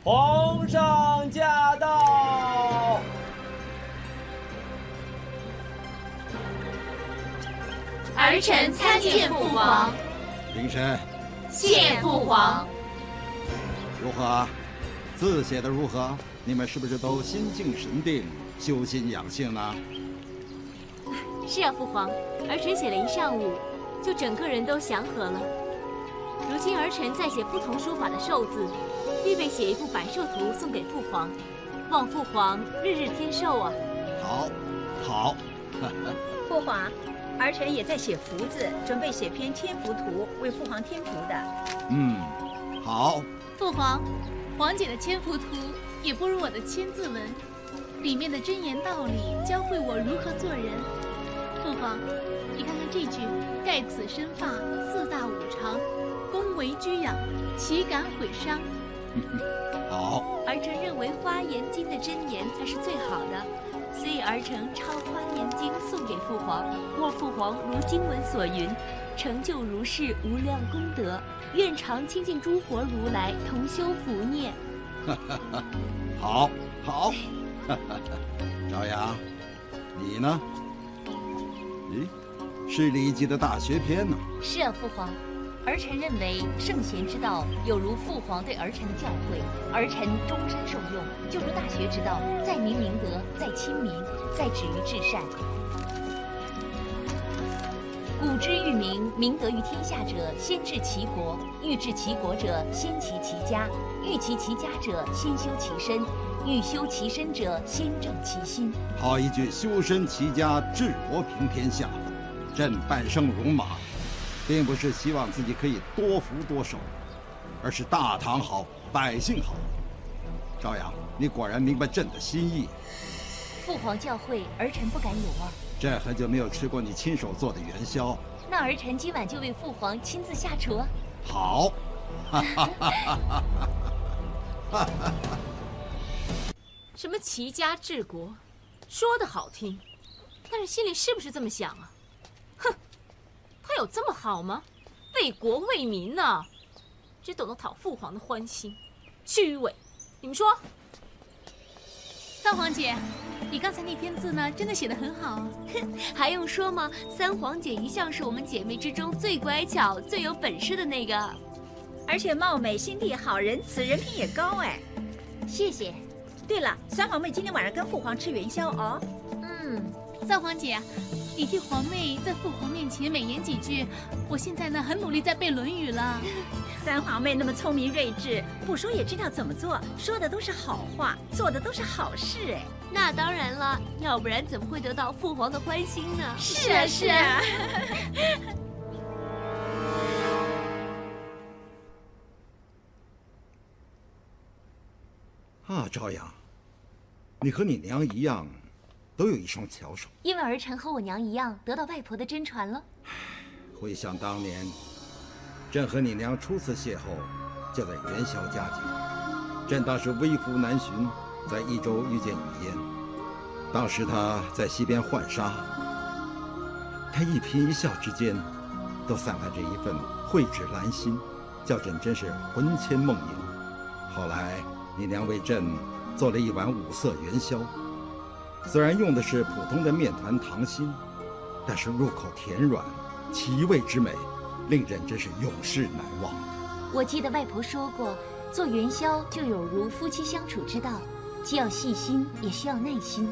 皇上驾到！儿臣参见父皇。平身。谢父皇。如何？字写的如何？你们是不是都心静神定，修心养性呢？是啊，父皇，儿臣写了一上午，就整个人都祥和了。如今儿臣在写不同书法的寿字，预备写一幅百寿图送给父皇，望父皇日日添寿啊！好，好。父皇，儿臣也在写福字，准备写篇添福图，为父皇添福的。好。父皇，皇姐的千福图也不如我的千字文，里面的真言道理教会我如何做人。父皇，你看看这句：盖此身发，四大五常，恭为居养，岂敢毁伤？好。儿臣认为《花严经》的真言才是最好的，所以儿臣抄《花严经》送给父皇，莫父皇如经文所云，成就如是无量功德，愿常亲近诸佛如来，同修福念。好，好。朝阳，你呢？咦，是礼记的大学篇呢。是啊，父皇。儿臣认为圣贤之道有如父皇对儿臣的教诲，儿臣终身受用，就如大学之道，在明明德，在亲民，在止于至善。古之欲明，明德于天下者，先治其国；欲治其国者，先齐其家；欲齐其家者，先修其身；欲修其身者，先正其心。好一句修身齐家治国平天下。朕半生戎马，并不是希望自己可以多福多寿，而是大唐好，百姓好。朝阳，你果然明白朕的心意。父皇教诲，儿臣不敢有忘。朕很久没有吃过你亲手做的元宵，那儿臣今晚就为父皇亲自下厨。好。什么齐家治国，说的好听，但是心里是不是这么想啊？哼，他有这么好吗？为国为民呢，只懂得讨父皇的欢心，虚伪。你们说？三皇姐，你刚才那篇字呢，真的写得很好。还用说吗？三皇姐一向是我们姐妹之中最乖巧、最有本事的那个，而且貌美、心地好、仁慈，人品也高哎。谢谢。对了，三皇妹今天晚上跟父皇吃元宵哦。三皇姐，你替皇妹在父皇面前美言几句。我现在呢，很努力在背《论语》了。三皇妹那么聪明睿智，不说也知道怎么做，说的都是好话，做的都是好事哎。那当然了，要不然怎么会得到父皇的欢心呢？是啊，是啊。朝阳，你和你娘一样，都有一双巧手。因为儿臣和我娘一样，得到外婆的真传了。回想当年，朕和你娘初次邂逅，就在元宵佳节。朕当时微服南巡，在益州遇见雨嫣。当时她在溪边浣纱，她一颦一笑之间，都散发着一份蕙质兰心，叫朕真是魂牵梦萦。后来你娘为朕做了一碗五色元宵，虽然用的是普通的面团糖心，但是入口甜软，其味之美，令人真是永世难忘。我记得外婆说过，做元宵就有如夫妻相处之道，既要细心，也需要耐心。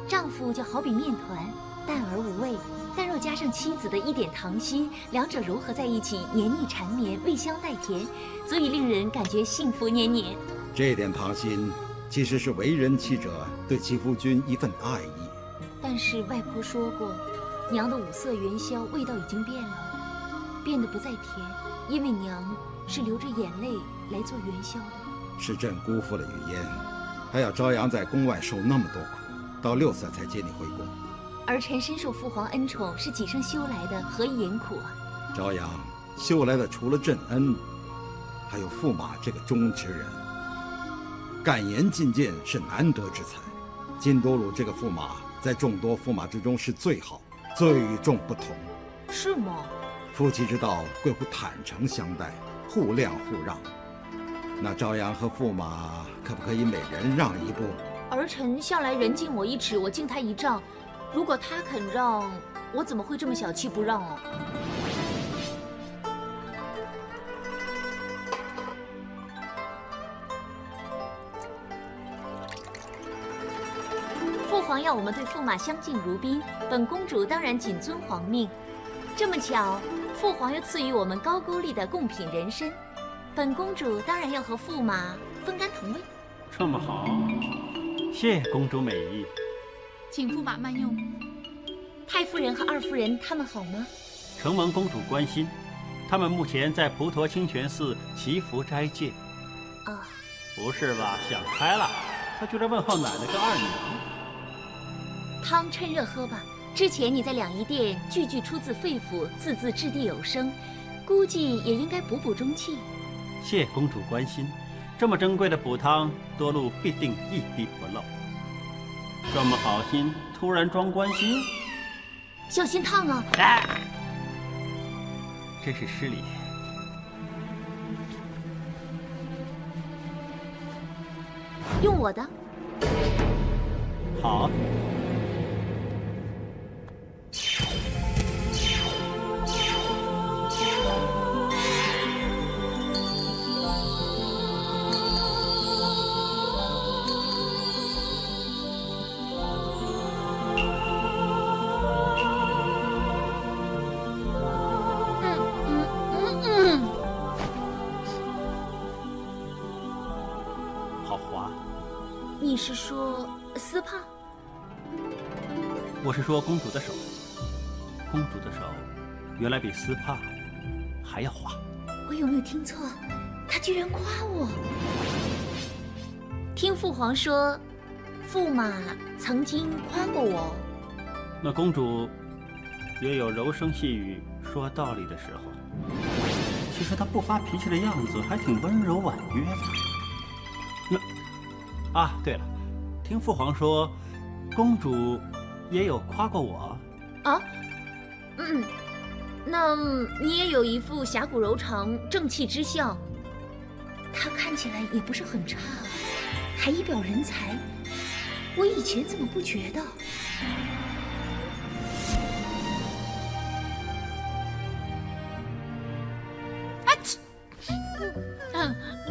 丈夫就好比面团，淡而无味，但若加上妻子的一点糖心，两者融合在一起，黏腻缠绵，味香带甜，足以令人感觉幸福黏黏。这点糖心，其实是为人妻者对其夫君一份爱意。但是外婆说过，娘的五色元宵味道已经变了，变得不再甜，因为娘是流着眼泪来做元宵的。是朕辜负了雨嫣，还要朝阳在宫外受那么多苦，到6岁才接你回宫。儿臣深受父皇恩宠，是几生修来的，何以言苦啊？朝阳修来的除了朕恩，还有驸马这个忠直人。敢言进谏是难得之才，金多鲁这个驸马在众多驸马之中是最好，最与众不同。是吗？夫妻之道贵乎坦诚相待，互谅互让。那朝阳和驸马可不可以每人让一步？儿臣向来人敬我一尺，我敬他一丈。如果他肯让，我怎么会这么小气不让哦？父皇要我们对驸马相敬如宾，本公主当然谨遵皇命。这么巧，父皇又赐予我们高句丽的贡品人参，本公主当然要和驸马分甘同味。这么好，谢公主美意，请驸马慢用。太夫人和二夫人他们好吗？承蒙公主关心，他们目前在普陀清泉寺祈福斋戒。啊，不是吧？想开了，他居然问候奶奶跟二娘。汤趁热喝吧。之前你在两仪殿句句出自肺腑，字字掷地有声，估计也应该补补中气。谢公主关心，这么珍贵的补汤，多路必定一滴不漏。这么好心，突然装关心，小心烫啊！哎，真是失礼。用我的。好。好滑。你是说丝帕？我是说公主的手，公主的手原来比丝帕还要滑。我有没有听错？他居然夸我！听父皇说，驸马曾经夸过我。那公主也有柔声细语说道理的时候。其实她不发脾气的样子还挺温柔婉约的。对了，听父皇说，公主也有夸过我。啊？那你也有一副侠骨柔肠、正气之相。他看起来也不是很差，还一表人才。我以前怎么不觉得？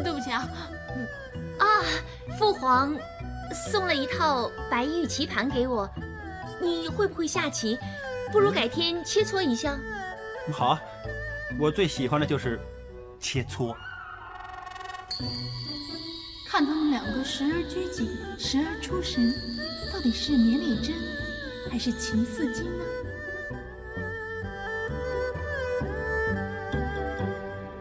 对不起啊。父皇送了一套白玉棋盘给我，你会不会下棋？不如改天切磋一下。好啊，我最喜欢的就是切磋。看他们两个时而拘谨，时而出神，到底是绵里针还是情似金呢？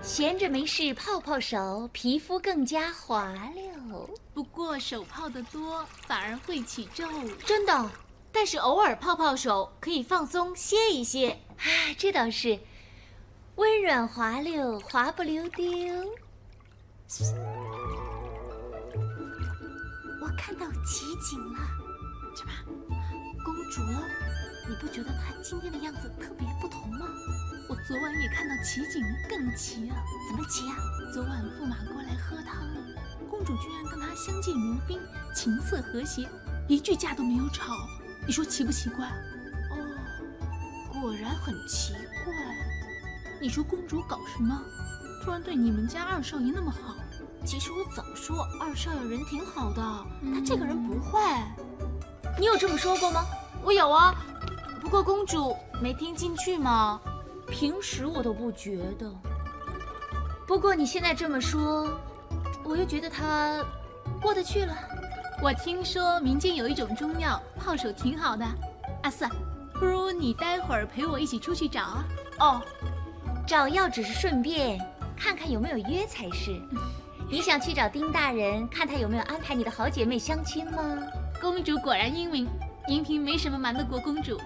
闲着没事泡泡手，皮肤更加滑溜。不过手泡得多，反而会起皱。真的？但是偶尔泡泡手可以放松歇一歇。哎，这倒是，温软滑溜，滑不溜丢。我看到奇景了，什么？公主，你不觉得她今天的样子特别不同吗？我昨晚也看到奇景，更奇了。怎么奇啊？昨晚驸马过来喝汤，公主居然跟他相敬如宾，琴瑟和谐，一句架都没有吵。你说奇不奇怪？果然很奇怪。你说公主搞什么？突然对你们家二少爷那么好？其实我早说二少爷人挺好的，他这个人不坏。你有这么说过吗？我有啊，不过公主没听进去吗？平时我都不觉得。不过你现在这么说，我又觉得他过得去了。我听说民间有一种中药，泡手挺好的。阿四，不如你待会儿陪我一起出去找啊。哦，找药只是顺便，看看有没有约才是。你想去找丁大人，看他有没有安排你的好姐妹相亲吗？公主果然英明，银嫔没什么瞒得过公主。